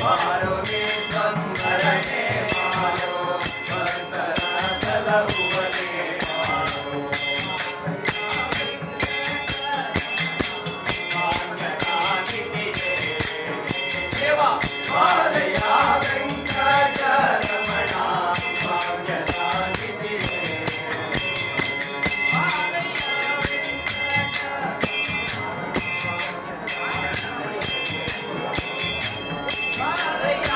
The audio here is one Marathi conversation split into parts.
ಬಾರೋ ವಿಶ್ವಂಭರನೇ ಬಾರೋ ಭಕ್ತರ ಸಲಹುವನೇ ಬಾರೋ ದೇವ ಬಾರಯ್ಯ ವೆಂಕಟರಮಣ ಭಾಗ್ಯದಾಗಿದೆಯೇ ಬಾರಯ್ಯ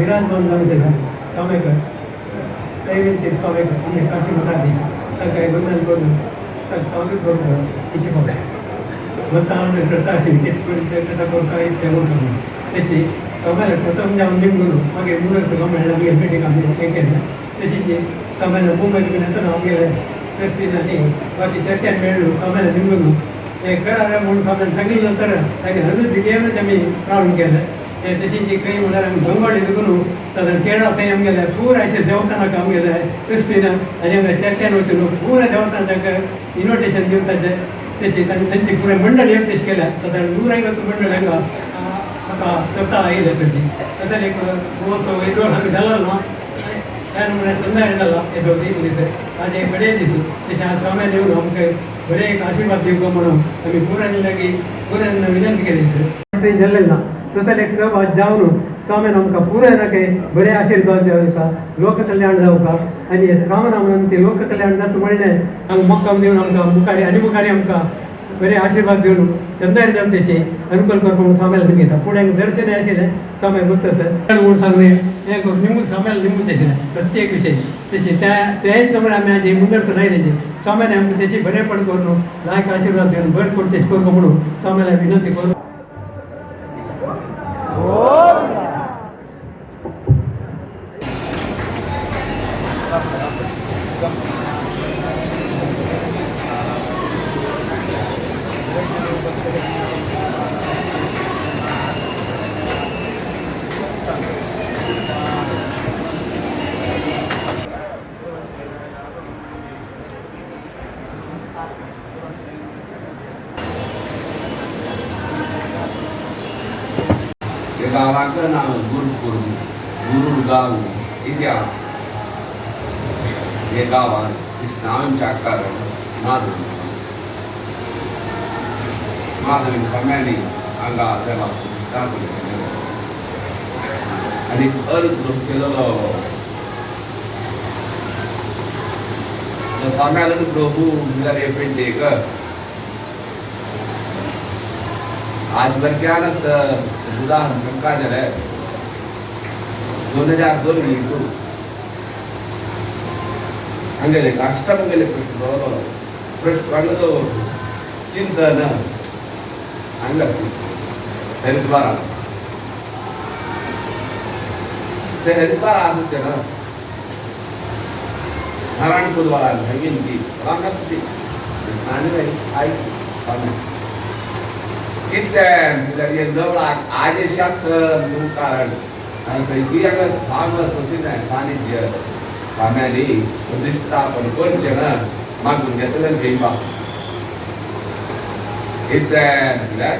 विराजमान झालेला स्वामीकर दैविक स्वामीकर म्हणजे काशी मठाधीश तर काही बंधन करून तर स्वागत करून तिचे बघा मग आनंद करता अशी कसा करून काही तेवढं करून तशी स्वाम्याला प्रथम जाऊन निघून मागे मुलं सगळं मिळालं मी भेटी आम्ही हे केलं तशी जी स्वाम्याला मुंबईत नंतर नाव गेलं रस्तीनं हे बाकी चर्चेत मिळलो स्वाम्याला निघून हे करा म्हणून स्वाम्याला सांगितल्यानंतर त्याने हजर गेमच आम्ही काढून केलं तशी काही म्हणाल आम्ही गंगाडी दुखून साधारण केळा काही आमगेल्या पुरा असे देवताना आमगेल्या क्रिस्टीनं आणि आमच्या चर्चेन वचून पुरा देवतांना इन्व्हिटेशन दिवताचे तशी त्यांची पुऱ्या मंडळ एकटेश केल्या साधारण 150 मंडळ हांगा म्हाका सप्ताह आयिल्ले तशी तसं एक महोत्सव येदोळ आमी जालो न्हू त्या नमुन्यान संध्याकाळी जालो येदोळ एक दीस आज एक बडे दीस तशें आज स्वाम्यान येवन आमकां बरे एक आशिर्वाद दिवचो म्हणून आमी पुरान लागीं पुरान विनंती केली सर जाल्लें ना स्वतः एक सहभाग जावन स्वामीन आमकां पुराय बरे आशिर्वाद जावं लोककल्याण जावं आनी रामनामन ते लोककल्याण जाता म्हणलें हांगा मोक्कम दिवन आमकां मुखारी आनी मुखारी आमकां बरे आशिर्वाद दिवन चंद्रार जावन तेशी अनुकूल करपाक म्हणून स्वाम्याला सांगितलं पुढे दर्शन आशिल्लें स्वाम्याक म्हणटा म्हूण सांगलें हें करून निमूच स्वाम्याला निमूच आशिल्लें प्रत्येक विशय तशी त्याच नंबर आमी आज मुंदरसून आयले स्वाम्याने आमकां तेची बरेपण करून लायक आशिर्वाद दिवन बरें करून तेश करता म्हणून स्वाम्याला विनंती करून गावाचं नाव गुरुगाव इत्या हे गावात कृष्णांच्या कारण माधवी स्वाम्यांनी हांगा देवा स्थापन केलेलो आणि अर्ज केलेलो स्वाम्याला प्रभू पेडणेकर आज भरक्यानच उदाहरण शंका झालंय 2002 मिनिटू ಹಂಗೇಲೆ ಅಷ್ಟಮಂಗಲೆ ಪ್ರಶ್ನೆ ಅನ್ನೋದು ಚಿಂತನ ಹಂಗಸಿ ಹರಿದ್ವಾರ ಹರಿದ್ವಾರ ಆಸುತ್ತೇನ ನಾರಾಯಣಪುರ वाला हंगीन की रांगासती नाने आयकी पाने कित्ते म्हणजे जवळ आदेशास कारण आणि याला थांब तसे नाही सानिध्य साम्याने प्रतिष्ठापन कोणचे ना मागून घेतलं घेईवा कित्ते म्हणजे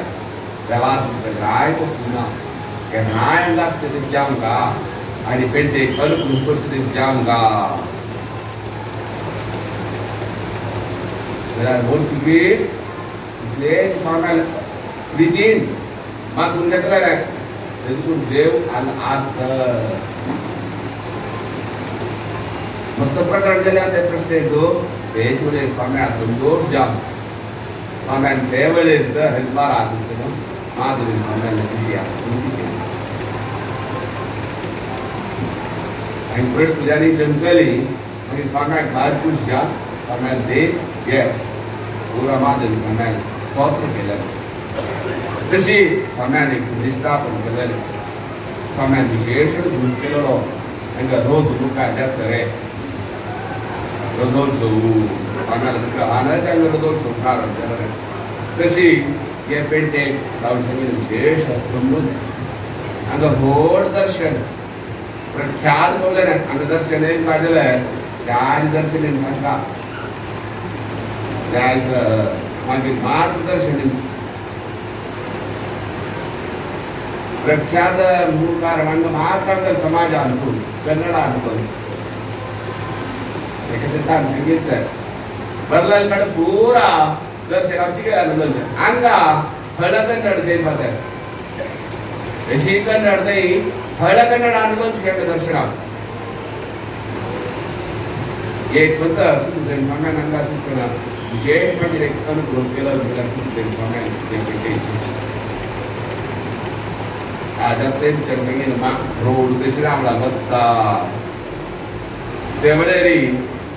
देवा राय को पुन्हा के राय गास्त ते जाऊंगा आणि पेटे कल ग्रुप ते जाऊंगा जरा बोल की ले साम्याला विदिन मागून घेतलं काय त्यातून देव आणि आस मस्त प्रकार झाले आता प्रश्न येतो त्याच्यामुळे स्वाम्या संतोष जाम स्वाम्यान त्यावेळेस हरिद्वार असून ना माधुरी स्वाम्याला कशी असतो आणि प्रश्न ज्याने जंगली आणि स्वाम्या घालपूस घ्या स्वाम्या ते घ्या पुरा माधुरी स्वाम्याला स्तोत्र केलं तशी स्वाम्याने प्रतिष्ठापन केलेलं स्वाम्यान विशेष गुण केलेलो हंगा रोज तुका जातरे रदोत्सव स्वाम्याला तुका आणायच्या रदोत्सव कारण केलेलं तशी हे पेंटे लावून सगळे विशेष समृद्ध हंगा होड दर्शन प्रख्यात बोलले ना हंगा दर्शन एक पाहिजेलं चार दर्शन सांगा जायचं मागे मार्गदर्शन प्रख्यात मूळ कारण अंग महाराष्ट्र समाज अनुकूल कन्नड अनुकूल ताण संगीत बरलाल कಡೆ पूरा दर्शन आमची काय अनुभव अंगा हळ कन्नड दे माते अशी कन्नड दे हळ कन्नड अनुभव काय दर्शन एक होतं सुद्धा स्वाम्या अंगा सूचना विशेष म्हणजे एक अनुकूल केलं गेला सुद्धा स्वाम्या ada tem cermingi mak road desi ramla batta त्यावेळी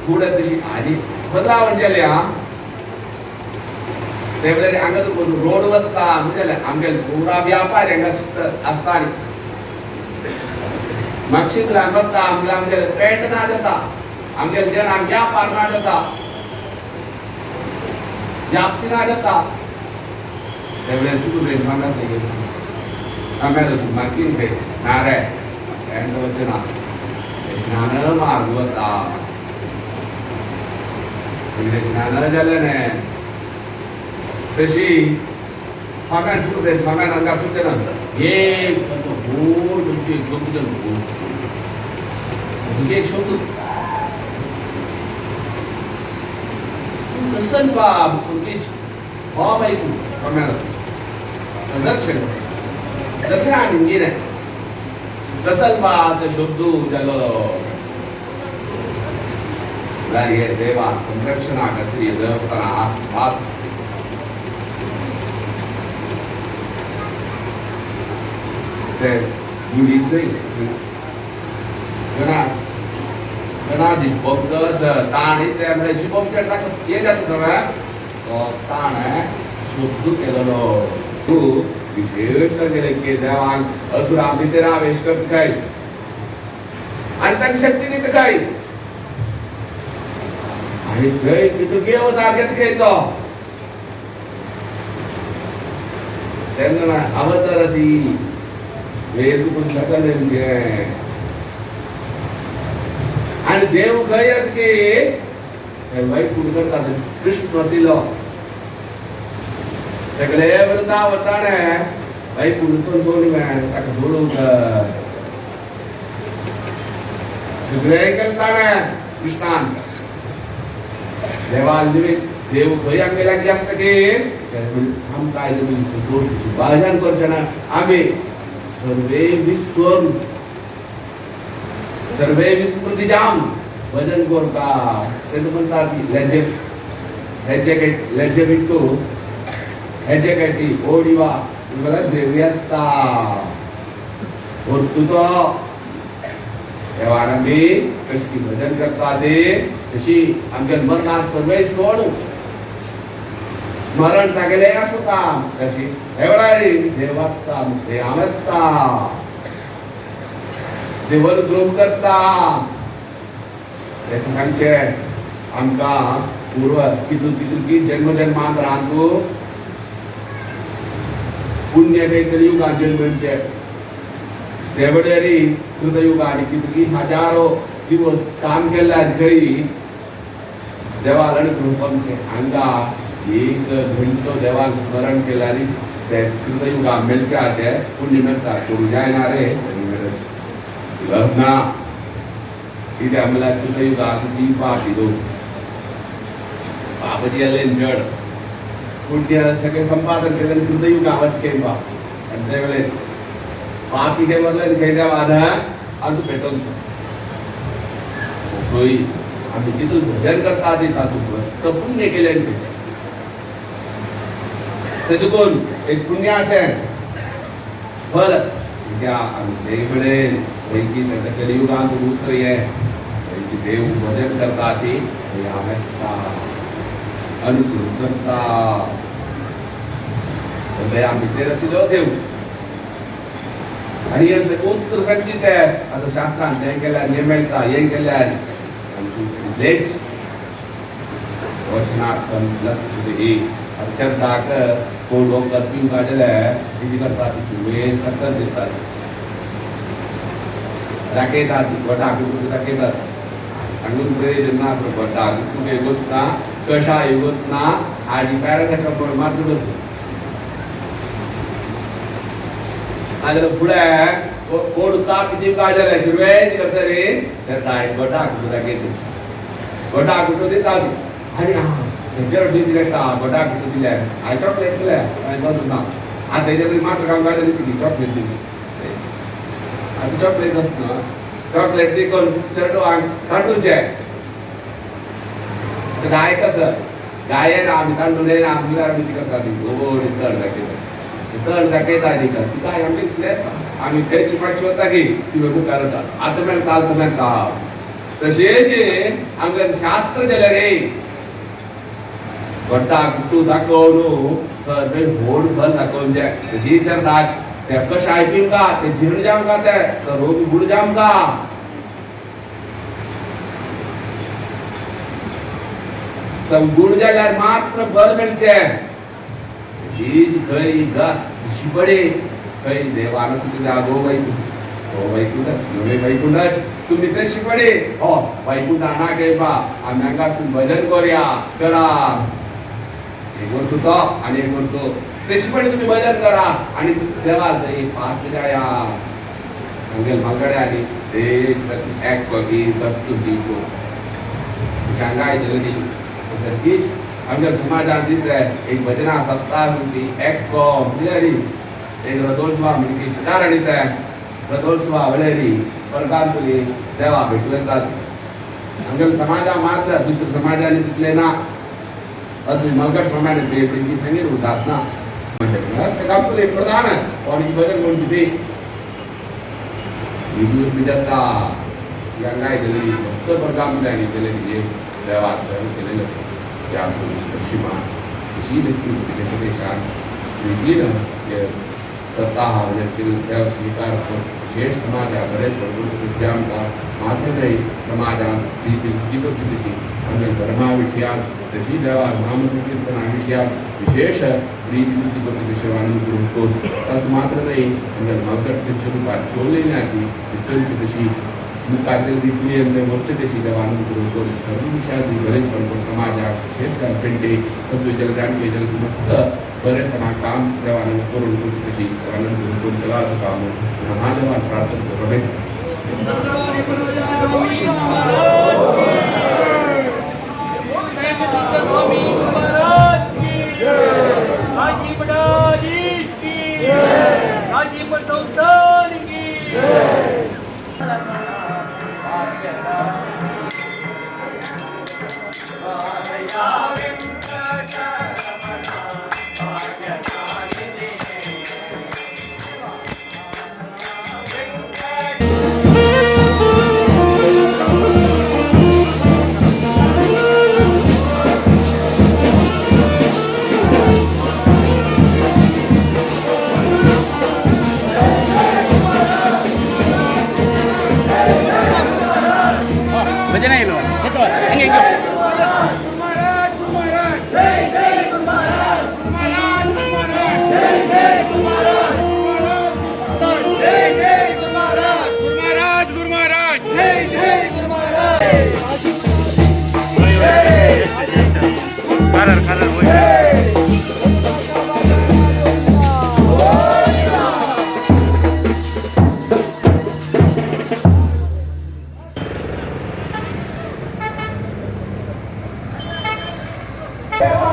पुढे तशी आधी बदलावण झाले हा त्यावेळी अंगत रोड वरता म्हणजे आमगे पुरा व्यापार यांना असताना मक्षित रामता आमगे पेट ना जाता आमगे जन आम व्यापार ना जाता व्याप्ती ना जाता त्यावेळी सुरू रे सांगा सांगितलं आम्हाला मागील पे नारे एंड वचना स्नान मार्गवता म्हणजे स्नान झालं नाही तशी स्वाम्या सुरू दे स्वाम्या अंगा सूचना एक गोड गोष्टी शब्द एक शब्द दर्शन बाब कुठलीच बाब ऐकू स्वाम्याला दर्शन दर्शनाने गेले दसल बात शोधू झालो गाडी देवा संरक्षणाकरती देवस्थान आसपास ते मुलींचे गणाधीश बघतोस ताण त्यामुळे शिवम चढला ये जातो ना ताण शोधू केलेलो तू विशेष केले की देवान असुर आम्ही तेरा आवेश करत काय आणि त्या शक्तीने तर काय आणि जय किती गेव तारगेत घेतो त्यांना अवतारती वेद पण सकल आणि देव काय अस की वाईट कुठ करतात कृष्ण असिलो सगळे वृंदावताने भाई पुढतून सोडून तक सोडून सगळे करताना कृष्णान देवाल देव खंय आमगे जास्त की हम काय संतोष भाजन करचना आम्ही सर्वे विस्मृती जाम भजन करता ते म्हणतात लज्जे बिट्टू ಹೆಜ್ಜೆಗಟ್ಟಿ ಓಡಿವ तुम्हाला देऊयाता तुझो देवान आमी कशी भजन करता ते तशी आमच्या मनात सगळे सोडू स्मरण टाकले असो काम तशी एवढारी देवास्ता मुखे आमत्ता देवल ग्रोथ करता याचं सांगचे आमका पूर्व किती जन्मजन्मांत राहतो पुण्य काही कलियुगा जन्मचे देवडेरी कृतयुगाने किती हजारो दिवस काम केला घरी देवाला कृपमचे अंगा एक घंटो देवाल स्मरण केल्याने ते कृतयुगा मेलच्याचे पुण्य मिळतात करू जायनारे लग्ना इथे आम्हाला कृतयुगा जी पाठी दो बाबाजी आले जड पुण्य सगळे संपादन केले कृतयुगा आवाज काही बा आणि त्यावेळेस पापी के बदला काही द्यावा आधा आणि तू भेटून होई आम्ही तिथून भजन करता आधी तू मस्त पुण्य केले ते चुकून एक पुण्याचे फल त्या आम्ही देवकडे पैकी त्याच्या कलियुगांत उत्तर आहे देव भजन करता ती अनुकूल करता आम्ही ते रसिलो देव आणि याचं उत्तर संचित आहे आता शास्त्रांत हे केल्या नेमेलता हे केल्या लेच वचनार्थम प्लस ही अत्यंताक कोडो कत्ती काजले किती करतात वे सत्तर देतात दाखवतात वडा कुटुंब दाखवतात सांगून प्रयोजन ना वडा कुटुंब येत ना कशा येत ना आणि पॅरासिटामॉल मात्र आजला पुढे कोड का किती काय झालं सुरुवात करता रे सदाय वडा कुटुंब दाखवतो वडा कुटुंब देतात आणि जर डी दिलेता वडा कुटुंब दिले आय चॉकलेट दिले काय दोन ना आता याच्यातरी मात्र काम काय झाली ती चॉकलेट दिली आता चॉकलेट असतं चॉकलेट देखील चरडो तांडूचे तर गाय कसं गाय आहे ना आम्ही तांडू नाही ना आम्ही आम्ही ती करतात गोड तळ दाखवतात ती काय आम्ही त्याची पाठी होता की ती बघू करतात आता मॅम चालतो मॅम तसेच आमच्या शास्त्र झालं रे वड्डा कुटू दाखवून सर होड भर दाखवून तशी विचारतात ते कशा ऐकून का ते झिरड जाम का ते रोग गुड जाम का तर गुड जाल्यार मात्र बल मिळचे चीज खय गा शिपडे खय देवान सुद्धा जागो वैकुंठच तुम्ही ते शिपडे हो वैकुंठ आणा गे बा आम्ही अंगासून भजन करूया करा एक बोलतो तो आणि एक बोलतो ते शिपडे तुम्ही भजन करा आणि देवाला एक पाच जाया अंगेल मागडे आणि देश एक बगी सब तुझी को शांघाय जगदी सरकीच आमच्या समाजात दिसतंय एक भजना सप्ताह होती एक मिळाली एक रथोत्सव म्हणजे शिकार आणीत आहे रथोत्सव वळेरी परकांतुली देवा भेटू येतात आमच्या समाजा मात्र दुसऱ्या समाजाने तिथले ना अद्भुत मलकट समाजाने त्यांची संगीत होतात ना म्हणजे कापले प्रधान आणि भजन कोणती ते विद्युत विद्याता गंगाय गेली मस्त परकांतुली आणि केले देवा सर्व केलेलं त्या पश्चिमा जी व्यक्ती देशात वेगळी सत्ता व्यक्तीने सेवा स्वीकार विशेष समाजापर्यंत विद्याम का मात्र नाही समाजात ती करू शकते आणि धर्माविषयात तशी देवा नामसंकीर्तनाविषयात विशेष प्रीती करू सेवानुकूल तत् मात्र नाही म्हणजे मकट स्वरूपात चोरलेल्याची तशी मुखातील दिपली आणि वर्षदेशी देवानुकूल सर्व विषयाची गरज पण समाजात शेतकार पेंटे तत्वजल ग्रामकेजल मस्त बरेपणा काम देवानं करून कशी देवानुकूल चला असं काम महादेवा प्रार्थना रमेश देवा